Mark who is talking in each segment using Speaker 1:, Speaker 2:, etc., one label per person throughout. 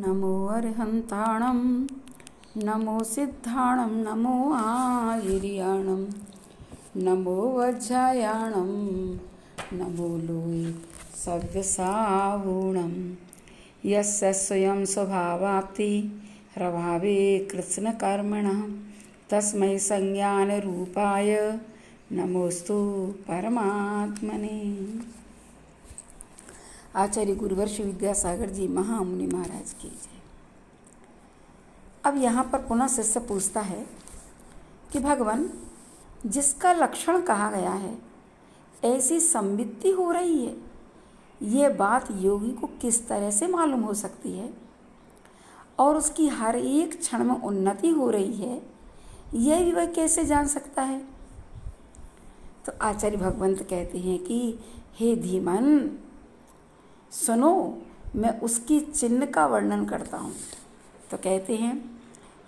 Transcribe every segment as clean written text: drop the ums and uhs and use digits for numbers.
Speaker 1: नमो अरिहन्ताणं नमो सिद्धाणं नमो आयर्याणं नमो वज्रायाणं नमो लोये सव्यसावूणं यस्य स्वयं स्वभावाप्ति प्रभावे कृत्स्नकर्मणः तस्मै संज्ञानरूपाय नमोस्तु परमात्मने। आचार्य गुरुवर्ष विद्यासागर जी महामुनि महाराज की जय। अब यहाँ पर पुनः शिष्य पूछता है कि भगवान, जिसका लक्षण कहा गया है ऐसी संवित्ति हो रही है, ये बात योगी को किस तरह से मालूम हो सकती है और उसकी हर एक क्षण में उन्नति हो रही है, यह भी वह कैसे जान सकता है। तो आचार्य भगवंत कहते हैं कि हे धीमन सुनो, मैं उसकी चिन्ह का वर्णन करता हूँ। तो कहते हैं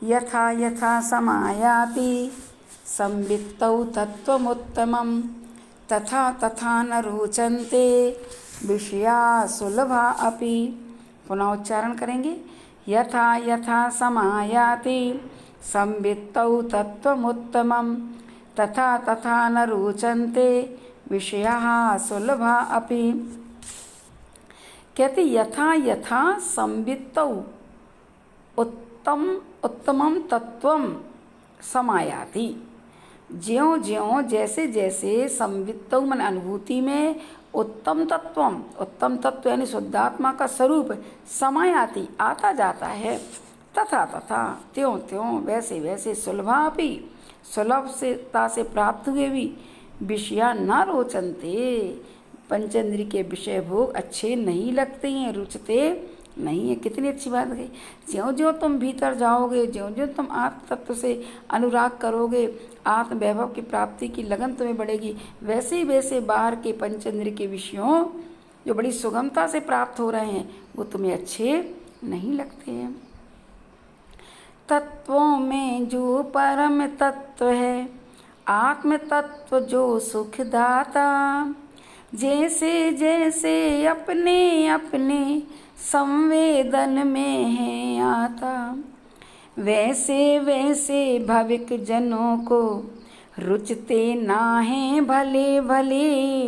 Speaker 1: यथा यथा समायाति संवित्तौ तत्त्वमुत्तमं तथा तथा न रोचन्ते विषया सुलभा अपि। पुनः उच्चारण करेंगे, यथा यथा समायाति संवित्तौ तत्त्वमुत्तमं तथा तथा न रोचन्ते विषया सुलभा अपि। कहते यथा यथा संवित्तौ उत्तमं तत्वम समायाति, ज्यों ज्यों जैसे जैसे संवित्तौ मन अनुभूति में उत्तम तत्व यानी शुद्धात्मा का स्वरूप समायाति आता जाता है, तथा तथा त्यों त्यों वैसे वैसे सुलभापि सुलभता से प्राप्त हुए भी विषया न रोचन्ते, पंचेंद्रिय के विषय भोग अच्छे नहीं लगते हैं, रुचते नहीं है। कितनी अच्छी बात है। ज्यों ज्यों तुम भीतर जाओगे, ज्यों ज्यों तुम आत्म तत्व से अनुराग करोगे, आत्म वैभव की प्राप्ति की लगन तुम्हें बढ़ेगी, वैसे वैसे बाहर के पंचेंद्रिय के विषयों जो बड़ी सुगमता से प्राप्त हो रहे हैं वो तुम्हें अच्छे नहीं लगते हैं। तत्वों में जो परम तत्व है, आत्म तत्व जो सुखदाता, जैसे जैसे अपने अपने संवेदन में है आता, वैसे वैसे भविक जनों को रुचते ना है भले भले।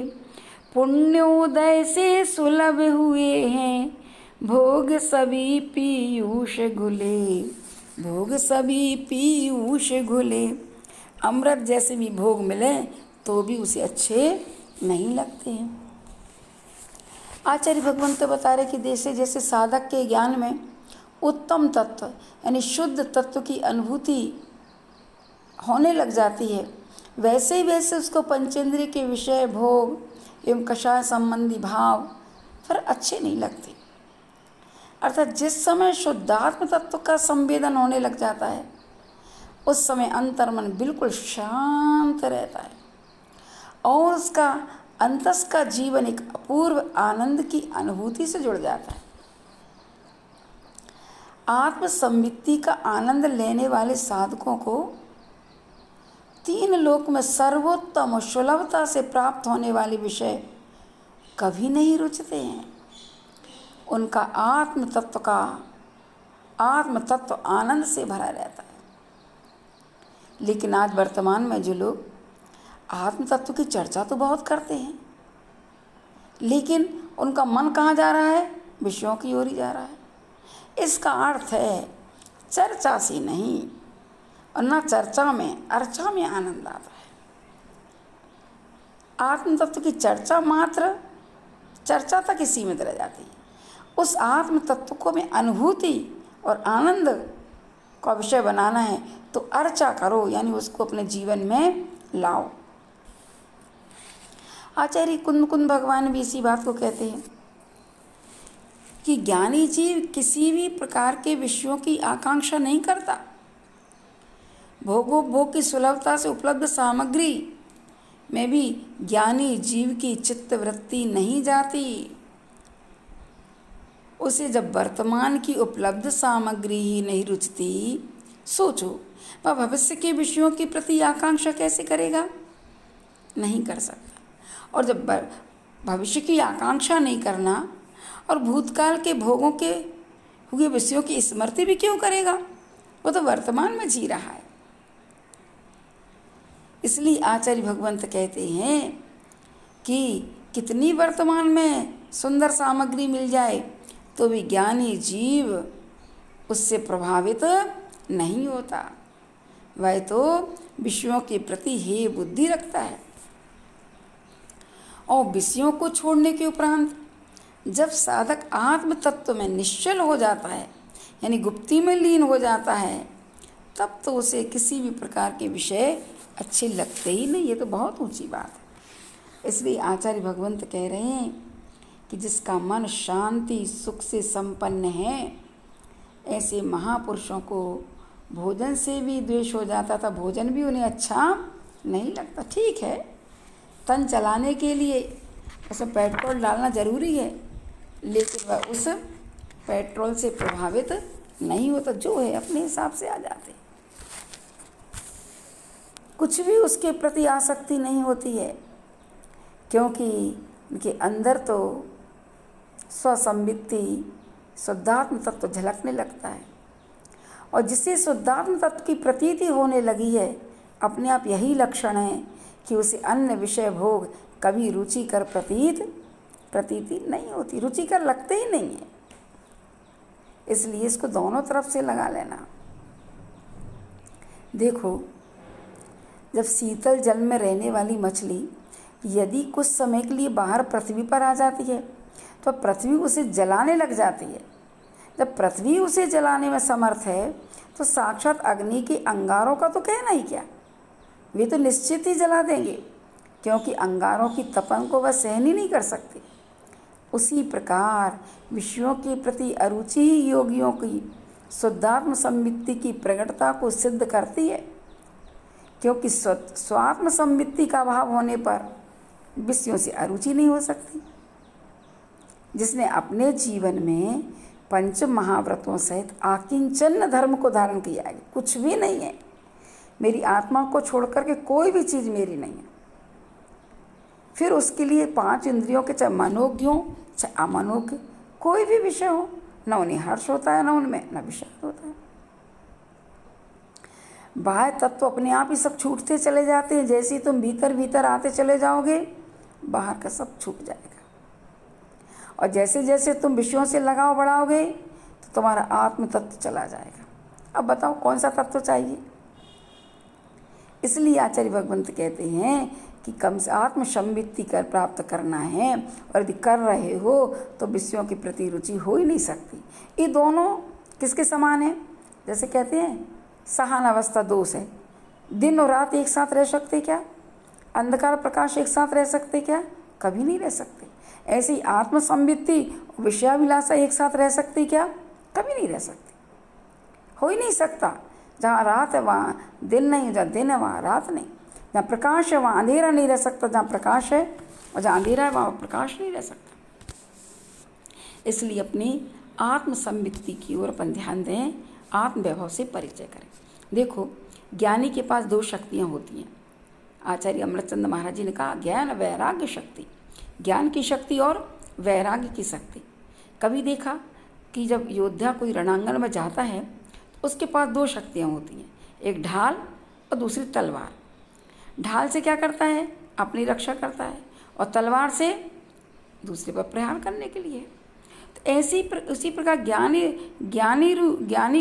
Speaker 1: पुण्योदय से सुलभ हुए हैं भोग सभी पीयूष घुले, भोग सभी पीयूष घुले। अमृत जैसे भी भोग मिले तो भी उसे अच्छे नहीं लगते हैं। आचार्य भगवंत बता रहे कि जैसे जैसे साधक के ज्ञान में उत्तम तत्व यानी शुद्ध तत्व की अनुभूति होने लग जाती है, वैसे ही वैसे उसको पंचेंद्रिय के विषय भोग एवं कषाय संबंधी भाव फिर अच्छे नहीं लगते। अर्थात जिस समय शुद्धात्म तत्व का संवेदन होने लग जाता है उस समय अंतर्मन बिल्कुल शांत रहता है और उसका अंतस का जीवन एक अपूर्व आनंद की अनुभूति से जुड़ जाता है। आत्म संवित्ति का आनंद लेने वाले साधकों को तीन लोक में सर्वोत्तम और सुलभता से प्राप्त होने वाले विषय कभी नहीं रुचते हैं। उनका आत्म तत्व आनंद से भरा रहता है। लेकिन आज वर्तमान में जो लोग आत्म तत्व की चर्चा तो बहुत करते हैं, लेकिन उनका मन कहाँ जा रहा है? विषयों की ओर ही जा रहा है। इसका अर्थ है चर्चा से नहीं, और न चर्चा में अर्चा में आनंद आता है। आत्म तत्व की चर्चा मात्र चर्चा तक ही सीमित रह जाती है। उस आत्म तत्व को में अनुभूति और आनंद का विषय बनाना है तो अर्चा करो, यानी उसको अपने जीवन में लाओ। आचार्य कुंद भगवान भी इसी बात को कहते हैं कि ज्ञानी जीव किसी भी प्रकार के विषयों की आकांक्षा नहीं करता। भोगोपभोग की सुलभता से उपलब्ध सामग्री में भी ज्ञानी जीव की चित्त वृत्ति नहीं जाती। उसे जब वर्तमान की उपलब्ध सामग्री ही नहीं रुचती, सोचो वह भविष्य के विषयों के प्रति आकांक्षा कैसे करेगा? नहीं कर सकता। और जब भविष्य की आकांक्षा नहीं करना और भूतकाल के भोगों के हुए विषयों की स्मृति भी क्यों करेगा? वो तो वर्तमान में जी रहा है। इसलिए आचार्य भगवंत कहते हैं कि कितनी वर्तमान में सुंदर सामग्री मिल जाए तो भी ज्ञानी जीव उससे प्रभावित नहीं होता। वह तो विषयों के प्रति हे बुद्धि रखता है। और विषयों को छोड़ने के उपरांत जब साधक आत्म तत्व में निश्चल हो जाता है, यानी गुप्ती में लीन हो जाता है, तब तो उसे किसी भी प्रकार के विषय अच्छे लगते ही नहीं। ये तो बहुत ऊंची बात है। इसलिए आचार्य भगवंत कह रहे हैं कि जिसका मन शांति सुख से संपन्न है, ऐसे महापुरुषों को भोजन से भी द्वेष हो जाता था, भोजन भी उन्हें अच्छा नहीं लगता। ठीक है, तन चलाने के लिए उसमें पेट्रोल डालना ज़रूरी है, लेकिन वह उस पेट्रोल से प्रभावित नहीं होता। जो है अपने हिसाब से आ जाते, कुछ भी उसके प्रति आसक्ति नहीं होती है, क्योंकि उनके अंदर तो स्वसंवित्ति शुद्धात्म तत्व झलकने लगता है। और जिससे शुद्धात्म तत्व की प्रतीति होने लगी है, अपने आप यही लक्षण है कि उसे अन्य विषय भोग कभी रुचिकर प्रतीति नहीं होती, रुचिकर लगते ही नहीं है। इसलिए इसको दोनों तरफ से लगा लेना। देखो, जब शीतल जल में रहने वाली मछली यदि कुछ समय के लिए बाहर पृथ्वी पर आ जाती है तो पृथ्वी उसे जलाने लग जाती है। जब पृथ्वी उसे जलाने में समर्थ है तो साक्षात अग्नि के अंगारों का तो कहना ही क्या, वे तो निश्चित ही जला देंगे, क्योंकि अंगारों की तपन को वह सहन ही नहीं कर सकती। उसी प्रकार विषयों के प्रति अरुचि ही योगियों की शुद्धात्म संवित्ति की प्रगटता को सिद्ध करती है, क्योंकि स्वात्म संवित्ति का अभाव होने पर विषयों से अरुचि नहीं हो सकती। जिसने अपने जीवन में पंच महाव्रतों सहित आकिंचन धर्म को धारण किया है, कुछ भी नहीं है, मेरी आत्मा को छोड़कर के कोई भी चीज़ मेरी नहीं है, फिर उसके लिए 5 इंद्रियों के चाहे मनोज्ञ हो चाहे अमनोज्ञ कोई भी विषय हो, न उन्हें हर्ष होता है, न उनमें न विषाद होता है। बाह्य तत्व अपने आप ही सब छूटते चले जाते हैं। जैसे ही तुम भीतर भीतर आते चले जाओगे, बाहर का सब छूट जाएगा। और जैसे जैसे तुम विषयों से लगाव बढ़ाओगे तो तुम्हारा आत्म तत्व चला जाएगा। अब बताओ कौन सा तत्व चाहिए? इसलिए आचार्य भगवंत कहते हैं कि कम से आत्म संवित्ति कर प्राप्त करना है, और यदि कर रहे हो तो विषयों की प्रति रुचि हो ही नहीं सकती। ये दोनों किसके समान है? जैसे कहते हैं सहान अवस्था दोष है। दिन और रात एक साथ रह सकते क्या? अंधकार प्रकाश एक साथ रह सकते क्या? कभी नहीं रह सकते। ऐसे ही आत्म संवित्ति विषयाभिलाषा एक साथ रह सकती क्या? कभी नहीं रह सकती, हो ही नहीं सकता। जहाँ रात है वहाँ दिन नहीं, जहाँ दिन है वहाँ रात नहीं, जहाँ प्रकाश है वहाँ अंधेरा नहीं रह सकता, जहाँ प्रकाश है और जहाँ अंधेरा है वहाँ प्रकाश नहीं रह सकता। इसलिए अपनी आत्म संवित्ति की ओर अपन ध्यान दें, आत्मवैभव से परिचय करें। देखो, ज्ञानी के पास 2 शक्तियाँ होती हैं। आचार्य अमृतचंद महाराज जी ने कहा ज्ञान वैराग्य शक्ति, ज्ञान की शक्ति और वैराग्य की शक्ति। कभी देखा कि जब योद्धा कोई रणांगण में जाता है तो उसके पास 2 शक्तियाँ होती हैं, एक ढाल और दूसरी तलवार। ढाल से क्या करता है? अपनी रक्षा करता है, और तलवार से दूसरे पर प्रहार करने के लिए। तो उसी प्रकार ज्ञानी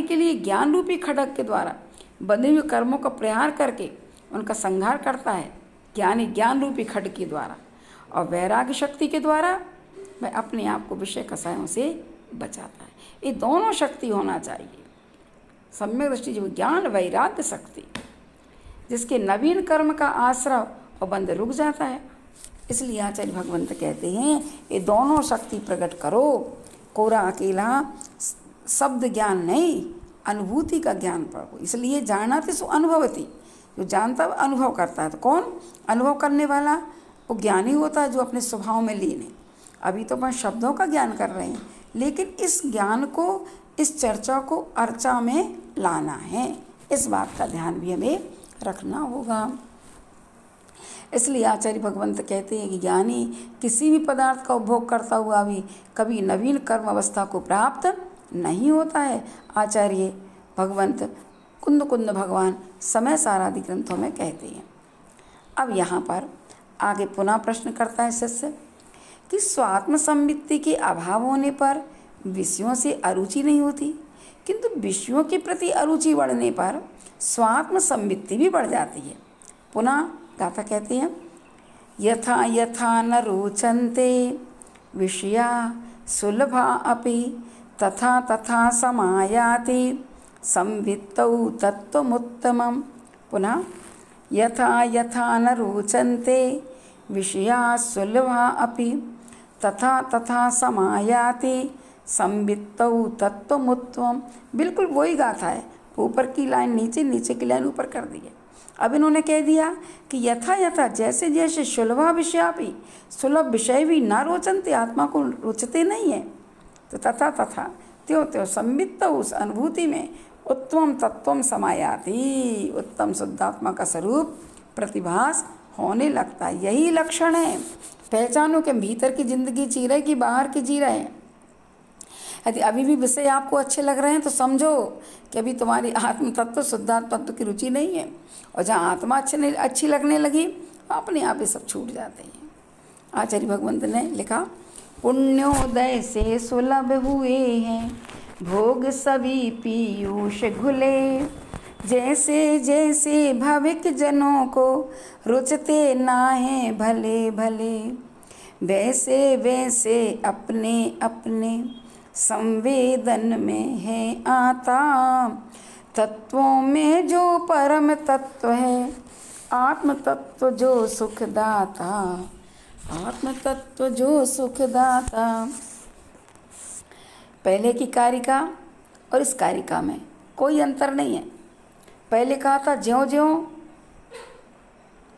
Speaker 1: के लिए ज्ञान रूपी खड्ग के द्वारा बंधे हुए कर्मों का प्रहार करके उनका संहार करता है ज्ञानी ज्ञान रूपी खड्ग के द्वारा, और वैराग्य शक्ति के द्वारा वह अपने आप को विषय कषायों से बचाता है। ये दोनों शक्ति होना चाहिए। सम्यक दृष्टि जो ज्ञान वैराग्य शक्ति, जिसके नवीन कर्म का आश्रय और बंध रुक जाता है। इसलिए आचार्य भगवंत कहते हैं ये दोनों शक्ति प्रकट करो। कोरा अकेला शब्द ज्ञान नहीं, अनुभूति का ज्ञान पढ़ो। इसलिए जानती सो अनुभवती, जो जानता है अनुभव करता है। तो कौन अनुभव करने वाला? वो ज्ञानी होता है जो अपने स्वभाव में लीन है। अभी तो अपन शब्दों का ज्ञान कर रहे हैं, लेकिन इस ज्ञान को, इस चर्चा को अर्चा में लाना है। इस बात का ध्यान भी हमें रखना होगा। इसलिए आचार्य भगवंत कहते हैं कि ज्ञानी किसी भी पदार्थ का उपभोग करता हुआ भी कभी नवीन कर्म अवस्था को प्राप्त नहीं होता है, आचार्य भगवंत कुंद कुंद भगवान समय सारादि ग्रंथों में कहते हैं। अब यहाँ पर आगे पुनः प्रश्न करता है शिष्य कि स्वात्म संवित्ति के अभाव होने पर विषयों से अरुचि नहीं होती, किंतु विषयों के प्रति अरुचि बढ़ने पर स्वात्म संवित्ति भी बढ़ जाती है। पुनः गाथा कहते हैं, यथा यथा न रोचन्ते विषया सुलभा अपि तथा तथा समायाति संवित्तौ तत्त्वमुत्तमम्। पुनः यथा यथा न रोचन्ते विषया सुलभा अपि तथा तथा समायाति संवित्तौ तत्त्वमुत्तमम्। बिल्कुल वही गाथा है, ऊपर की लाइन नीचे, नीचे की लाइन ऊपर कर दी है। अब इन्होंने कह दिया कि यथा यथा जैसे जैसे सुलभा विषया भी, सुलभ विषय भी ना रोचनते, आत्मा को रोचते नहीं है, तो तथा तथा त्यों त्यों संवित्तौ उस अनुभूति में उत्तम तत्वम समायाति, उत्तम शुद्धात्मा का स्वरूप प्रतिभास होने लगता है। यही लक्षण है। पहचानो कि भीतर की जिंदगी जी रहे कि बाहर की जी रहे हैं। यदि अभी भी विषय आपको अच्छे लग रहे हैं तो समझो कि अभी तुम्हारी आत्म तत्व शुद्धात्मा तत्व की रुचि नहीं है, और जहाँ आत्मा अच्छी लगने लगी अपने आप ही सब छूट जाते हैं। आचार्य भगवंत ने लिखा, पुण्योदय से सुलभ हुए हैं भोग सभी पीयूष घुले, जैसे जैसे भाविक जनों को रुचते नाहे भले भले, वैसे वैसे अपने अपने संवेदन में है आता, तत्वों में जो परम तत्व है आत्म तत्व जो सुखदाता, आत्म तत्व जो सुखदाता। पहले की कारिका और इस कारिका में कोई अंतर नहीं है। पहले कहा था ज्यों ज्यों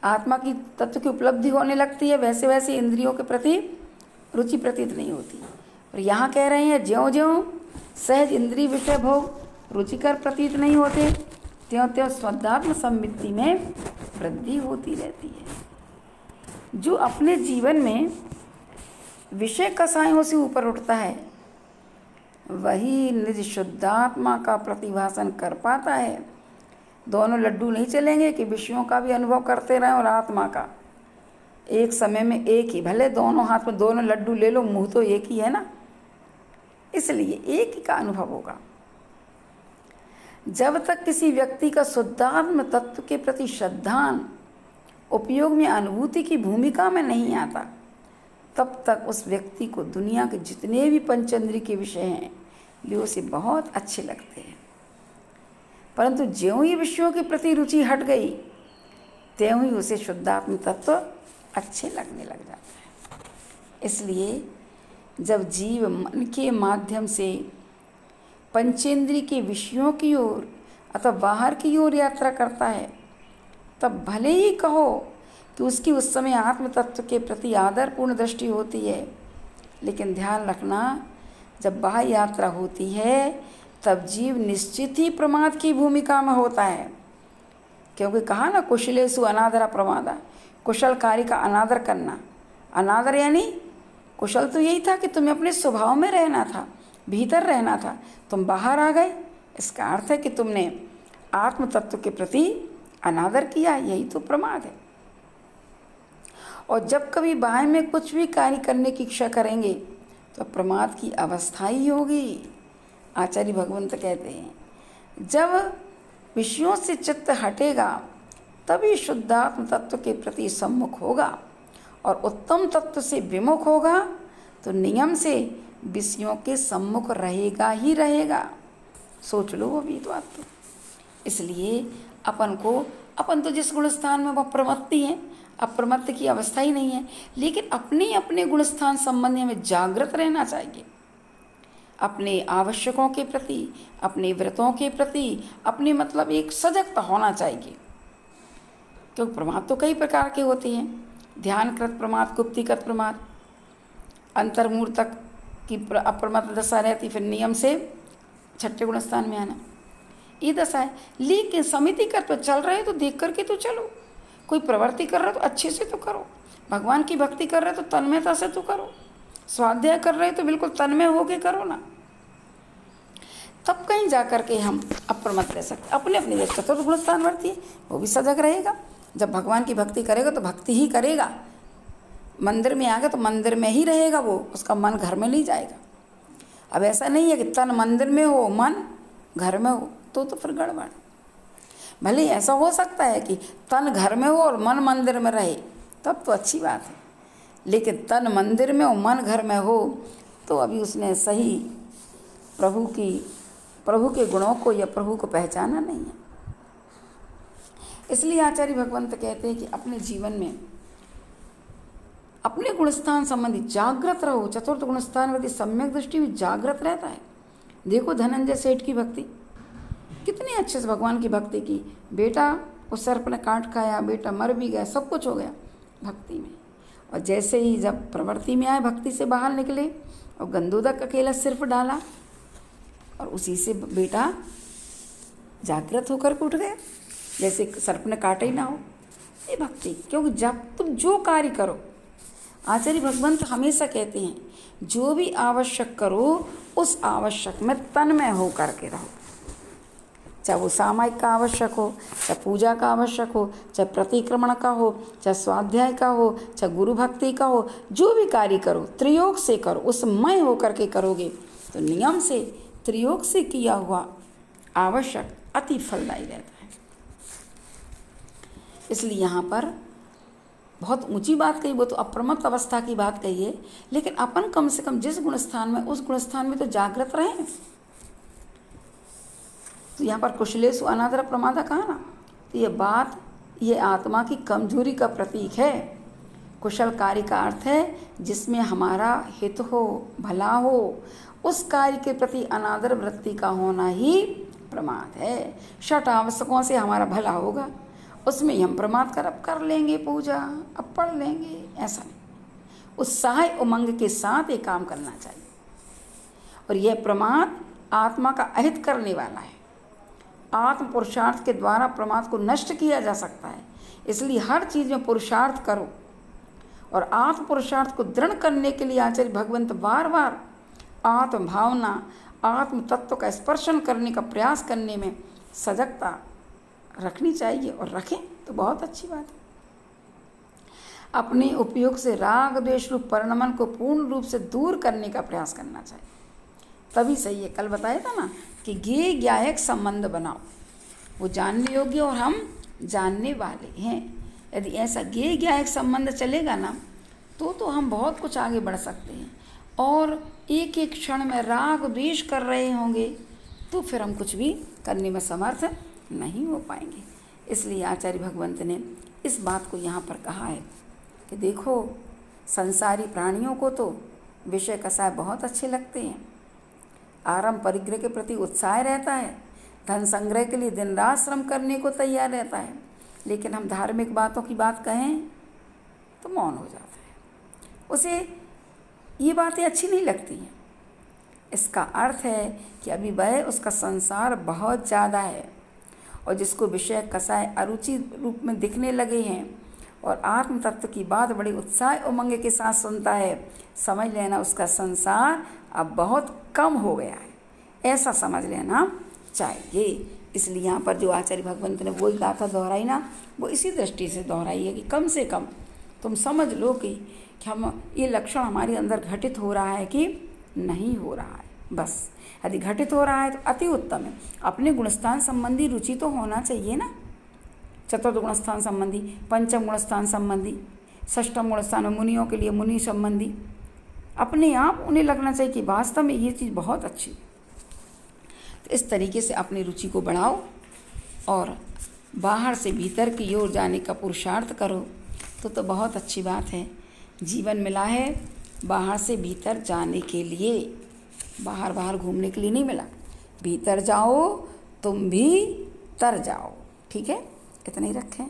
Speaker 1: आत्मा की तत्व की उपलब्धि होने लगती है वैसे वैसे इंद्रियों के प्रति रुचि प्रतीत नहीं होती, और यहाँ कह रहे हैं ज्यों ज्यों सहज इंद्रिय विषय भोग रुचिकर प्रतीत नहीं होते, त्यों त्यों शुद्धात्म संवित्ति में वृद्धि होती रहती है। जो अपने जीवन में विषय कसायों से ऊपर उठता है वही निज शुद्धात्मा का प्रतिभासन कर पाता है। दोनों लड्डू नहीं चलेंगे कि विषयों का भी अनुभव करते रहें और आत्मा का। एक समय में एक ही, भले दोनों हाथ में दोनों लड्डू ले लो, मुंह तो एक ही है ना, इसलिए एक ही का अनुभव होगा। जब तक किसी व्यक्ति का शुद्धात्म तत्व के प्रति श्रद्धान उपयोग में अनुभूति की भूमिका में नहीं आता, तब तक उस व्यक्ति को दुनिया के जितने भी पंचेंद्रिय के विषय हैं वे उसे बहुत अच्छे लगते हैं, परंतु ज्यों ही विषयों के प्रति रुचि हट गई त्यों ही उसे शुद्धात्म तत्व अच्छे लगने लग जाता है। इसलिए जब जीव मन के माध्यम से पंचेंद्रिय के विषयों की ओर अथवा बाहर की ओर यात्रा करता है, तब भले ही कहो कि उसकी उस समय आत्म तत्व के प्रति आदरपूर्ण दृष्टि होती है, लेकिन ध्यान रखना जब बाह्य यात्रा होती है तब जीव निश्चित ही प्रमाद की भूमिका में होता है। क्योंकि कहा ना, कुशलेषु अनादरा प्रमादा, कुशल कार्य का अनादर करना। अनादर यानी कुशल तो यही था कि तुम्हें अपने स्वभाव में रहना था, भीतर रहना था, तुम बाहर आ गए, इसका अर्थ है कि तुमने आत्म तत्व के प्रति अनादर किया, यही तो प्रमाद है। और जब कभी बाह्य में कुछ भी कार्य करने की इच्छा करेंगे तो प्रमाद की अवस्था ही होगी। आचार्य भगवंत कहते हैं जब विषयों से चित्त हटेगा तभी शुद्धात्म तत्व के प्रति सम्मुख होगा, और उत्तम तत्व से विमुख होगा तो नियम से विषयों के सम्मुख रहेगा ही रहेगा। सोच लो वो भी तो आप तो। इसलिए अपन तो जिस गुण स्थान में वो प्रमत्ति है, अप्रमत्त की अवस्था ही नहीं है, लेकिन अपने अपने गुण स्थान संबंधी हमें जागृत रहना चाहिए। अपने आवश्यकों के प्रति, अपने व्रतों के प्रति, अपने मतलब एक सजगता होना चाहिए। क्योंकि प्रमाद तो कई प्रकार के होते हैं, ध्यानकृत प्रमाद, गुप्तिकृत प्रमाद, अंतर्मूर्तक की अप्रमत्त दशा रहती, फिर नियम से छठे गुण स्थान में आना, ये दशा है। लेकिन समिति कर तो चल रहे तो देख करके तो चलो, कोई प्रवृत्ति कर रहे तो अच्छे से तो करो, भगवान की भक्ति कर रहे तो तन्मयता से तो करो, स्वाध्याय कर रहे तो बिल्कुल तन्मय होके करो ना। तब कहीं जा कर के हम अप्रमत्त रह सकते। अपने अपने जब चतुर्थ गुण स्थान वर्ती वो भी सजग रहेगा। जब भगवान की भक्ति करेगा तो भक्ति ही करेगा। मंदिर में आ गया तो मंदिर में ही रहेगा वो, उसका मन घर में नहीं जाएगा। अब ऐसा नहीं है कि तन मंदिर में हो मन घर में हो, तो फिर गड़बड़। भले ऐसा हो सकता है कि तन घर में हो और मन मंदिर में रहे, तब तो अच्छी बात है। लेकिन तन मंदिर में हो मन घर में हो तो अभी उसने सही प्रभु के गुणों को या प्रभु को पहचाना नहीं है। इसलिए आचार्य भगवंत कहते हैं कि अपने जीवन में अपने गुणस्थान संबंधी जागृत रहो। चतुर्थ गुणस्थान यदि सम्यक दृष्टि में जागृत रहता है। देखो धनंजय सेठ की भक्ति कितनी अच्छे से भगवान की भक्ति की। बेटा को सर्प ने काट खाया, बेटा मर भी गया, सब कुछ हो गया भक्ति में। और जैसे ही जब प्रवृत्ति में आए, भक्ति से बाहर निकले और गंधोदक अकेला सिर्फ डाला और उसी से बेटा जागृत होकर उठ गया, जैसे सर्प ने काटा ही ना हो। ये भक्ति, क्योंकि जब तुम जो कार्य करो, आचार्य भगवंत हमेशा कहते हैं जो भी आवश्यक करो उस आवश्यक में तन्मय हो करके रहो। चाहे वो सामायिक का आवश्यक हो, चाहे पूजा का आवश्यक हो, चाहे प्रतिक्रमण का हो, चाहे स्वाध्याय का हो, चाहे गुरु भक्ति का हो, जो भी कार्य करो त्रियोग से करो, उस मय होकर के करोगे तो नियम से त्रियोग से किया हुआ आवश्यक अति फलदायी रहता है। इसलिए यहाँ पर बहुत ऊंची बात कही, वो तो अप्रमत्त अवस्था की बात कही है, लेकिन अपन कम से कम जिस गुणस्थान में उस गुणस्थान में तो जागृत रहें। तो यहाँ पर कुशलेषु अनादर प्रमादा कहा ना, तो ये बात ये आत्मा की कमजोरी का प्रतीक है। कुशल कार्य का अर्थ है जिसमें हमारा हित हो, भला हो, उस कार्य के प्रति अनादर वृत्ति का होना ही प्रमाद है। षट आवश्यकों से हमारा भला होगा, उसमें हम प्रमाद कर लेंगे पूजा, अब पढ़ लेंगे, ऐसा नहीं। उत्साह उमंग के साथ ये काम करना चाहिए। और यह प्रमाद आत्मा का अहित करने वाला है। आत्म पुरुषार्थ के द्वारा प्रमाद को नष्ट किया जा सकता है। इसलिए हर चीज़ में पुरुषार्थ करो। और आत्म पुरुषार्थ को दृढ़ करने के लिए आचार्य भगवंत बार बार आत्म भावना, आत्म तत्व का स्पर्शन करने का प्रयास करने में सजगता रखनी चाहिए, और रखें तो बहुत अच्छी बात है। अपने उपयोग से राग द्वेष रूप परिणमन को पूर्ण रूप से दूर करने का प्रयास करना चाहिए, तभी सही है। कल बताया था ना कि ज्ञेय ज्ञायक संबंध बनाओ, वो जानने योग्य और हम जानने वाले हैं। यदि ऐसा ज्ञेय ज्ञायक संबंध चलेगा ना तो हम बहुत कुछ आगे बढ़ सकते हैं। और एक एक क्षण में राग द्वेष कर रहे होंगे तो फिर हम कुछ भी करने में समर्थ नहीं हो पाएंगे। इसलिए आचार्य भगवंत ने इस बात को यहाँ पर कहा है कि देखो, संसारी प्राणियों को तो विषय कसाय बहुत अच्छे लगते हैं, आराम परिग्रह के प्रति उत्साह रहता है, धन संग्रह के लिए दिन रात श्रम करने को तैयार रहता है, लेकिन हम धार्मिक बातों की बात कहें तो मौन हो जाता है, उसे ये बातें अच्छी नहीं लगती हैं। इसका अर्थ है कि अभी वह उसका संसार बहुत ज़्यादा है, और जिसको विषय कसाय अरुचि रूप में दिखने लगे हैं और आत्म तत्व की बात बड़ी उत्साह उमंग के साथ सुनता है, समझ लेना उसका संसार अब बहुत कम हो गया है, ऐसा समझ लेना चाहिए। इसलिए यहाँ पर जो आचार्य भगवंत ने वही गाथा दोहराई ना, वो इसी दृष्टि से दोहराई है कि कम से कम तुम समझ लो कि हम ये लक्षण हमारे अंदर घटित हो रहा है कि नहीं हो रहा है। बस यदि घटित हो रहा है तो अति उत्तम है। अपने गुणस्थान संबंधी रुचि तो होना चाहिए ना, चतुर्थ गुणस्थान संबंधी, पंचम गुणस्थान संबंधी, षष्ठम गुणस्थान मुनियों के लिए मुनि संबंधी, अपने आप उन्हें लगना चाहिए कि वास्तव में ये चीज़ बहुत अच्छी। तो इस तरीके से अपनी रुचि को बढ़ाओ और बाहर से भीतर की ओर जाने का पुरुषार्थ करो तो बहुत अच्छी बात है। जीवन मिला है बाहर से भीतर जाने के लिए, बाहर घूमने के लिए नहीं मिला। भीतर जाओ तुम भी तर जाओ। ठीक है, इतना ही रखें।